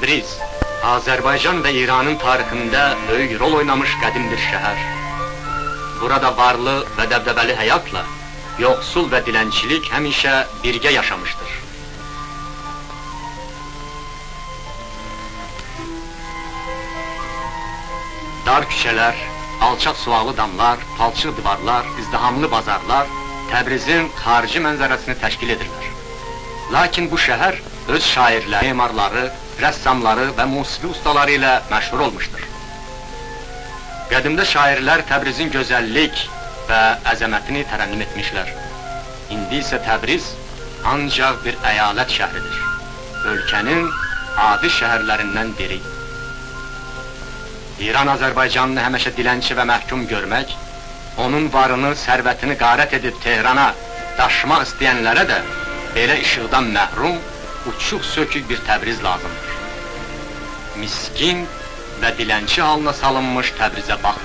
Təbriz, Azərbaycan və İranın tarixində böyük rol oynamış qədim bir şəhər. Burada varlı və dəbdəbəli həyatla yoxsul və dilənçilik həmişə birgə yaşamışdır. Dar küçələr, alçaq sualı damlar, palçıq divarlar, izdihamlı bazarlar Təbrizin xarici mənzərəsini təşkil edirlər. Lakin bu şəhər öz şairləri, memarları, rəssamları və musiqi ustaları ilə məşhur olmuşdur. Qədimdə şairlər Təbrizin gözəllik və əzəmətini tərənnüm etmişlər. İndi isə Təbriz ancaq bir əyalət şəhridir. Ölkənin adi şəhərlərindən biri. İran Azərbaycanını həmişə dilənçi və məhkum görmək, onun varını, sərvətini qarət edib Tehrana daşımaq istəyənlərə də belə işıqdan məhrum, uçuq sökük bir Təbriz lazımdır. Miskin və dilənçi halına salınmış Təbrizə bax.